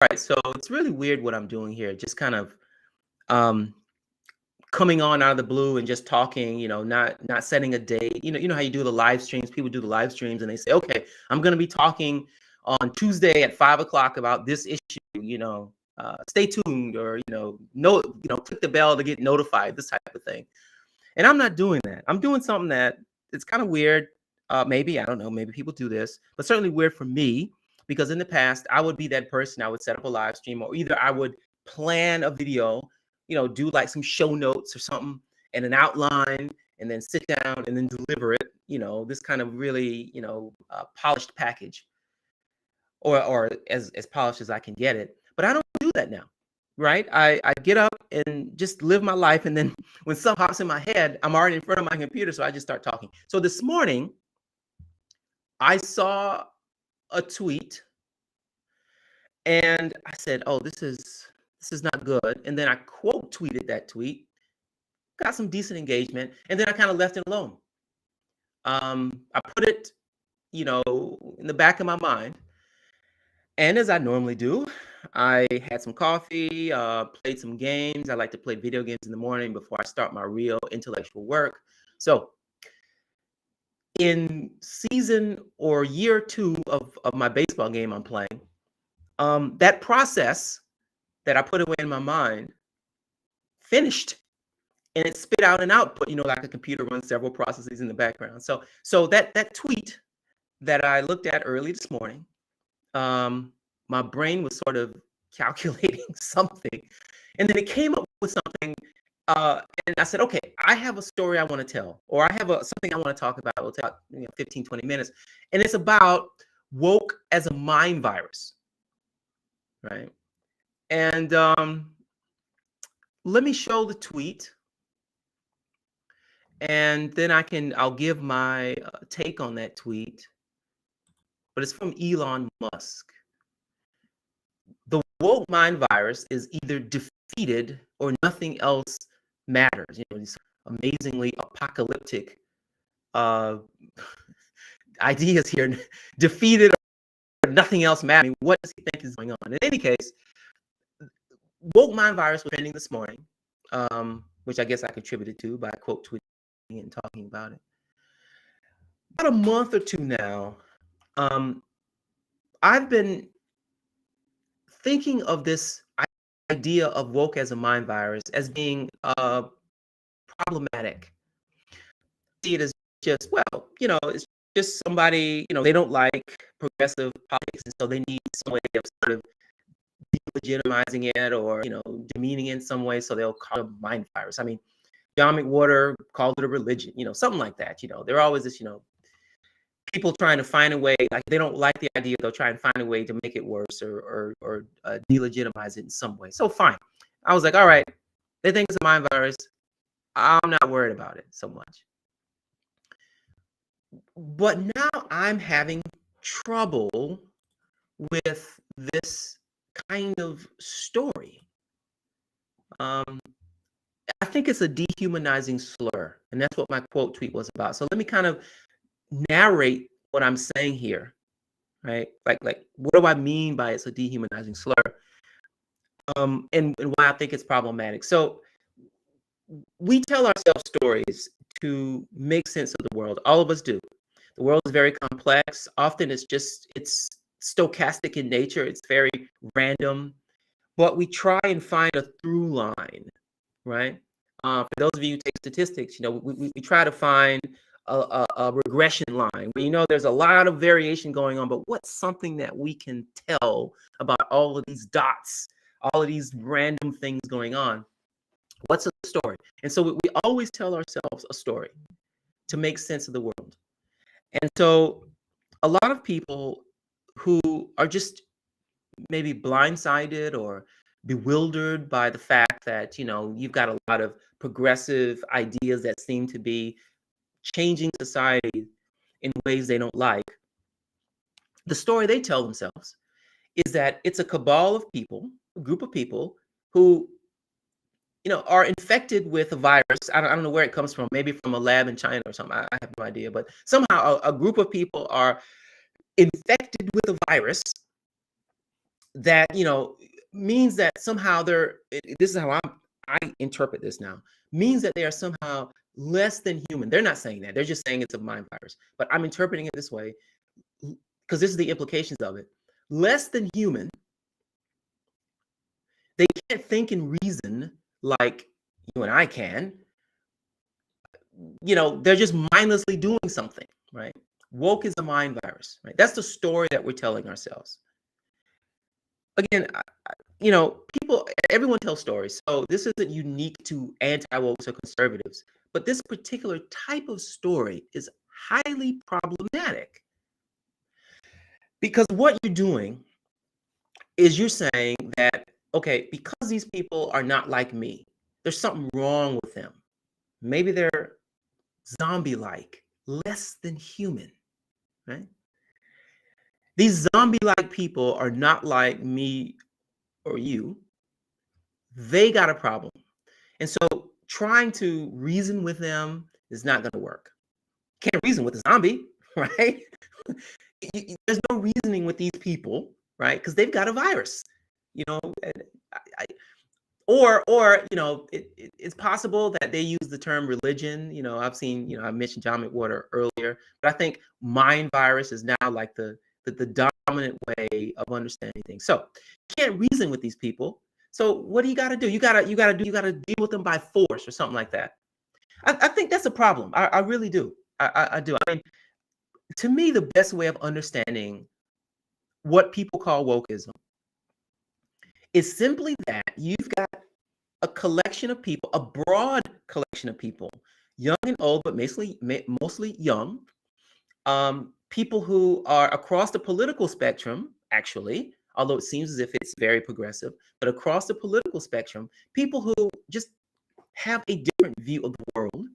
right, so it's really weird what I'm doing here. Just kind of um, coming on out of the blue and just talking. Not setting a date. You know how you do the live streams. People do the live streams and they say, "Okay, I'm going to be talking on Tuesday at 5 o'clock about this issue." Stay tuned, or no, click the bell to get notified. This type of thing. And I'm not doing that. I'm doing something that it's kind of weird. Maybe, I don't know, maybe people do this, but certainly weird for me, because in the past I would be that person. I would set up a live stream, or either I would plan a video, do like some show notes or something and an outline, and then sit down and then deliver it, this kind of really, polished package, or as polished as I can get it. But I don't do that now. Right? I get up and just live my life. And then when something pops in my head, I'm already in front of my computer. So I just start talking. So this morning, I saw a tweet and I said, "Oh, this is not good." And then I quote tweeted that tweet, got some decent engagement, and then I kind of left it alone. I put it, in the back of my mind. And as I normally do, I had some coffee, played some games. I like to play video games in the morning before I start my real intellectual work. So in season or year 2 of my baseball game I'm playing, that process that I put away in my mind finished, and it spit out an output, like a computer runs several processes in the background. So that tweet that I looked at early this morning, my brain was sort of calculating something, and then it came up with something. And I said, "Okay, I have a story I want to tell, or I have something I want to talk about. It'll take 15, 20 minutes. And it's about woke as a mind virus." Right. And let me show the tweet, and then I'll give my take on that tweet. But it's from Elon Musk. The woke mind virus is either defeated or nothing else matters. These amazingly apocalyptic ideas here. Defeated or nothing else matters. I mean, what does he think is going on? In any case, woke mind virus was trending this morning, which I guess I contributed to by quote tweeting and talking about it. About a month or two now, I've been thinking of this idea of woke as a mind virus as being problematic. See it as just, well, it's just somebody, they don't like progressive politics, and so they need some way of sort of delegitimizing it, or demeaning it in some way, so they'll call it a mind virus. I mean, John McWhorter called it a religion, something like that. They're always this, people trying to find a way, like they don't like the idea, they'll try and find a way to make it worse, or delegitimize it in some way. So fine. I was like, all right, they think it's a mind virus. I'm not worried about it so much. But now I'm having trouble with this kind of story. I think it's a dehumanizing slur, and that's what my quote tweet was about. So let me kind of narrate what I'm saying here, right? Like what do I mean by it's a dehumanizing slur? And why I think it's problematic. So we tell ourselves stories to make sense of the world. All of us do. The world is very complex. Often it's stochastic in nature. It's very random, but we try and find a through line, right? For those of you who take statistics, we try to find a regression line where, there's a lot of variation going on, but what's something that we can tell about all of these dots, all of these random things going on? What's a story? And so we always tell ourselves a story to make sense of the world. And so a lot of people who are just maybe blindsided or bewildered by the fact that, you've got a lot of progressive ideas that seem to be changing society in ways they don't like. The story they tell themselves is that it's a cabal of people, a group of people who, are infected with a virus. I don't know where it comes from, maybe from a lab in China or something. I have no idea. But somehow a group of people are infected with a virus, that, means that somehow this is how I interpret this now, means that they are somehow less than human. They're not saying that. They're just saying it's a mind virus. But I'm interpreting it this way because this is the implications of it. Less than human, they can't think and reason like you and I can. They're just mindlessly doing something, right? Woke is a mind virus, right? That's the story that we're telling ourselves. Again, everyone tells stories, so this isn't unique to anti-wokes or conservatives, but this particular type of story is highly problematic because what you're doing is you're saying that, okay, because these people are not like me, there's something wrong with them. Maybe they're zombie-like, less than human, right? These zombie-like people are not like me or you. They got a problem. And so trying to reason with them is not going to work. Can't reason with a zombie, right? There's no reasoning with these people, right? Because they've got a virus, and I, or it's possible that they use the term religion. I've seen, I mentioned John McWhorter earlier, but I think mind virus is now like the dominant way of understanding things. So you can't reason with these people. So what do you got to do? You got to deal with them by force or something like that. I think that's a problem. I really do. I do. I mean, to me, the best way of understanding what people call wokeism is simply that you've got a collection of people, a broad collection of people, young and old, but mostly young, people who are across the political spectrum, actually, although it seems as if it's very progressive, but across the political spectrum, people who just have a different view of the world.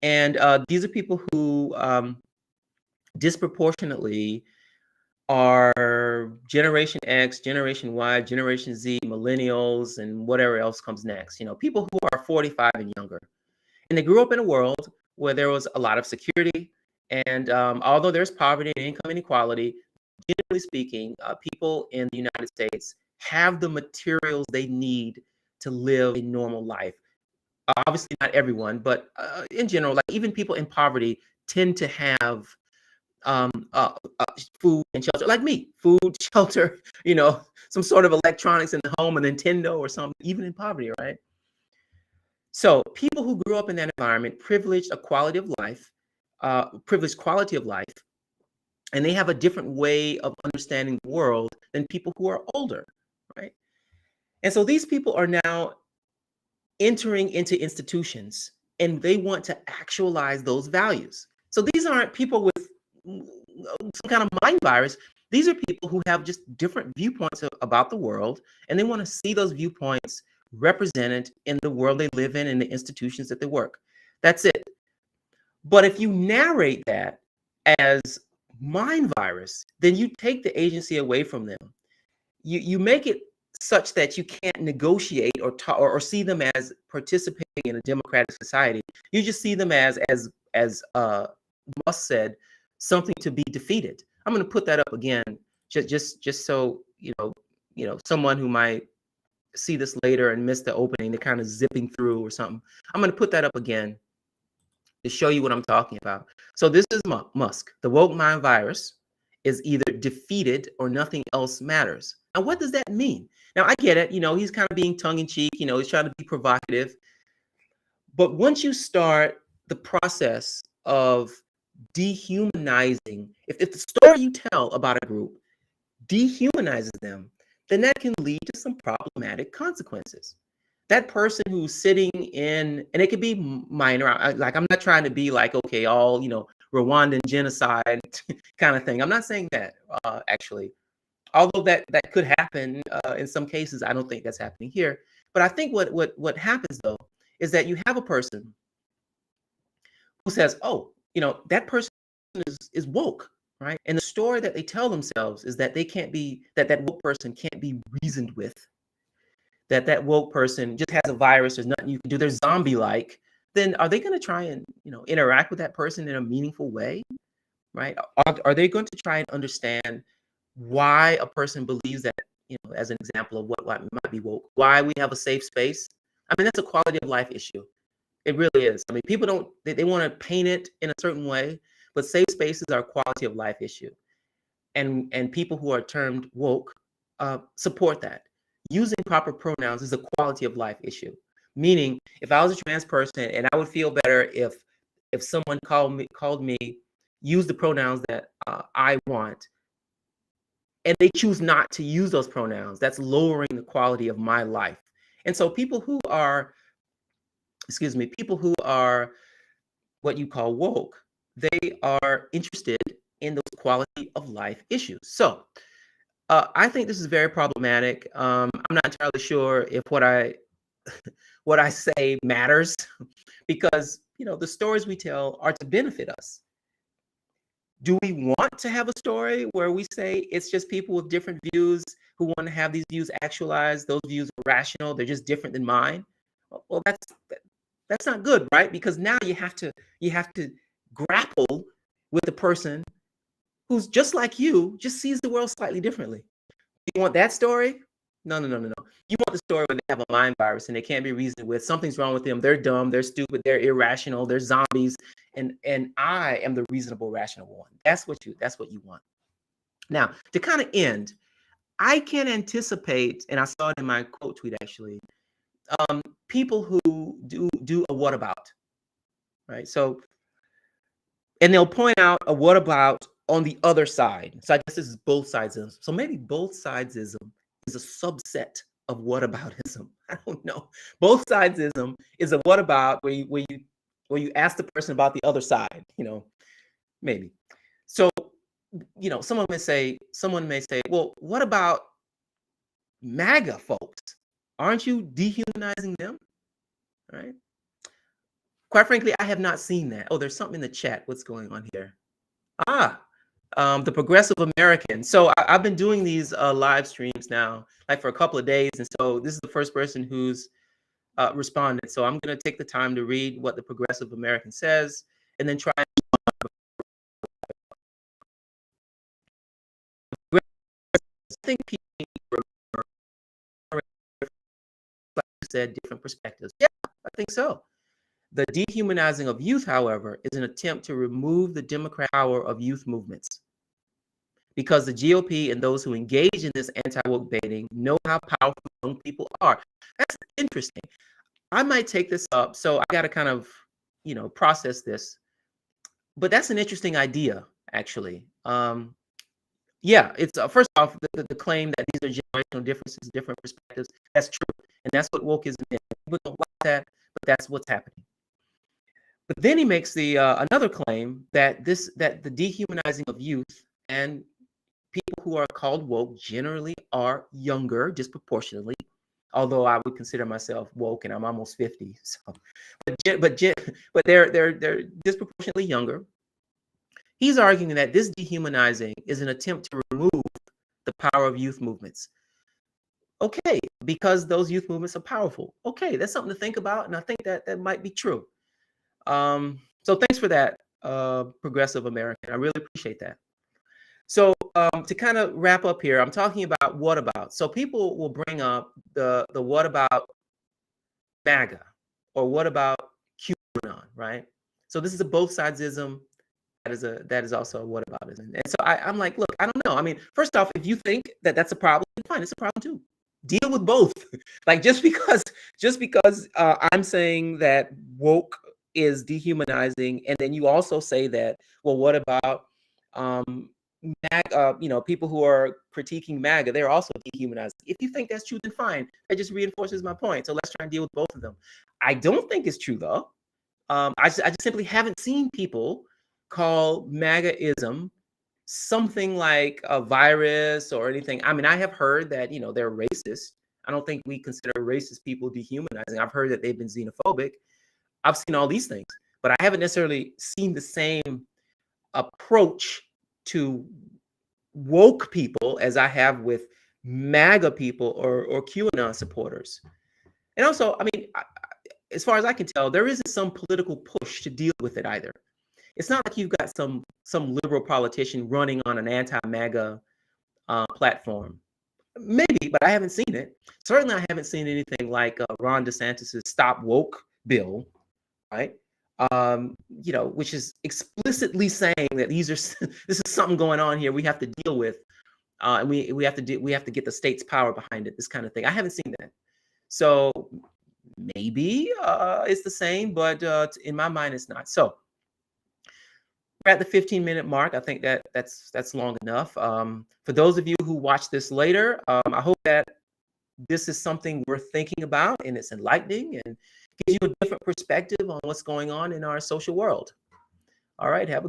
And these are people who disproportionately are Generation X, Generation Y, Generation Z, millennials, and whatever else comes next. People who are 45 and younger. And they grew up in a world where there was a lot of security. And although there's poverty and income inequality, generally speaking, people in the United States have the materials they need to live a normal life. Obviously, not everyone, but in general, like even people in poverty tend to have um, uh, food and shelter, like me, food, shelter, some sort of electronics in the home, a Nintendo or something, even in poverty, right? So people who grew up in that environment, privileged quality of life, and they have a different way of understanding the world than people who are older, right? And so these people are now entering into institutions and they want to actualize those values. So these aren't people with some kind of mind virus. These are people who have just different viewpoints about the world, and they want to see those viewpoints represented in the world they live in and the institutions that they work. That's it. But if you narrate that as mind virus, then you take the agency away from them. You make it such that you can't negotiate or talk or see them as participating in a democratic society. You just see them as Musk said, something to be defeated. I'm going to put that up again, just so someone who might see this later and miss the opening, they're kind of zipping through or something. I'm going to put that up again to show you what I'm talking about. So this is Musk. The woke mind virus is either defeated or nothing else matters. Now, what does that mean? Now, I get it. He's kind of being tongue-in-cheek. He's trying to be provocative. But once you start the process of dehumanizing, if the story you tell about a group dehumanizes them, then that can lead to some problematic consequences. That person who's sitting in, and it could be minor, like I'm not trying to be like, okay, all, Rwandan genocide kind of thing. I'm not saying that, actually. Although that could happen in some cases, I don't think that's happening here. But I think what happens, though, is that you have a person who says, oh, that person is woke, right? And the story that they tell themselves is that they can't be, that woke person can't be reasoned with, that woke person just has a virus, there's nothing you can do, they're zombie-like. Then are they going to try and, interact with that person in a meaningful way, right? Are they going to try and understand why a person believes that, as an example of what might be woke, why we have a safe space. I mean, that's a quality of life issue. It really is. I mean, people don't, they want to paint it in a certain way, but safe spaces are a quality of life issue. And people who are termed woke support that. Using proper pronouns is a quality of life issue. Meaning, if I was a trans person and I would feel better if someone called me, use the pronouns that I want, and they choose not to use those pronouns, that's lowering the quality of my life. And so people who are, people who are what you call woke, they are interested in those quality of life issues. So I think this is very problematic. I'm not entirely sure if what I what I say matters, because the stories we tell are to benefit us. Do we want to have a story where we say it's just people with different views who want to have these views actualized? Those views are rational. They're just different than mine. Well, that's not good, right? Because now you have to grapple with the person who's just like you, just sees the world slightly differently. You want that story? No. You want the story when they have a mind virus and they can't be reasoned with. Something's wrong with them. They're dumb. They're stupid. They're irrational. They're zombies. And I am the reasonable, rational one. That's what you want. Now, to kind of end, I can anticipate, and I saw it in my quote tweet actually, people who do a what about, right? So, and they'll point out a what about on the other side. So I guess this is both sidesism. So maybe both sidesism is a subset of whataboutism. I don't know. Both sidesism is a what about where you ask the person about the other side, maybe. So, someone may say, well, what about MAGA folks? Aren't you dehumanizing them? Right? Quite frankly, I have not seen that. Oh, there's something in the chat. What's going on here? The Progressive American. So I've been doing these live streams now, like for a couple of days. And so this is the first person who's responded. So I'm going to take the time to read what the Progressive American says and then try. I think people said different perspectives. Yeah, I think so. The dehumanizing of youth, however, is an attempt to remove the democratic power of youth movements. Because the GOP and those who engage in this anti-woke baiting know how powerful young people are. That's interesting. I might take this up, so I got to kind of, process this. But that's an interesting idea, actually. Yeah, it's first off, the claim that these are generational differences, different perspectives. That's true, and that's what wokeism is. People don't like that, but that's what's happening. But then he makes the another claim that the dehumanizing of youth and people who are called woke generally are younger disproportionately, although I would consider myself woke and I'm almost 50. So, but they're disproportionately younger. He's arguing that this dehumanizing is an attempt to remove the power of youth movements. Okay, because those youth movements are powerful. Okay, that's something to think about, and I think that might be true. So thanks for that, Progressive American. I really appreciate that. So to kind of wrap up here, I'm talking about what about. So people will bring up the what about MAGA or what about QAnon, right? So this is a both sidesism. That is also a what aboutism. And so I'm like, look, I don't know. I mean, first off, if you think that that's a problem, fine, it's a problem too. Deal with both. Like just because I'm saying that woke is dehumanizing, and then you also say that, well, what about people who are critiquing MAGA? They're also dehumanizing. If you think that's true, then fine. That just reinforces my point. So let's try and deal with both of them. I don't think it's true though. I just simply haven't seen people call MAGAism something like a virus or anything. I mean, I have heard that, they're racist. I don't think we consider racist people dehumanizing. I've heard that they've been xenophobic. I've seen all these things, but I haven't necessarily seen the same approach to woke people as I have with MAGA people or QAnon supporters. And also, I mean, as far as I can tell, there isn't some political push to deal with it either. It's not like you've got some liberal politician running on an anti-MAGA platform. Maybe, but I haven't seen it. Certainly, I haven't seen anything like Ron DeSantis's Stop Woke bill, right? Which is explicitly saying that these are this is something going on here we have to deal with, and we have to get the state's power behind it. This kind of thing. I haven't seen that, so maybe it's the same, but in my mind, it's not. So we're at the 15-minute mark. I think that's long enough. For those of you who watch this later, I hope that this is something worth thinking about, and it's enlightening and gives you a different perspective on what's going on in our social world. All right, have a good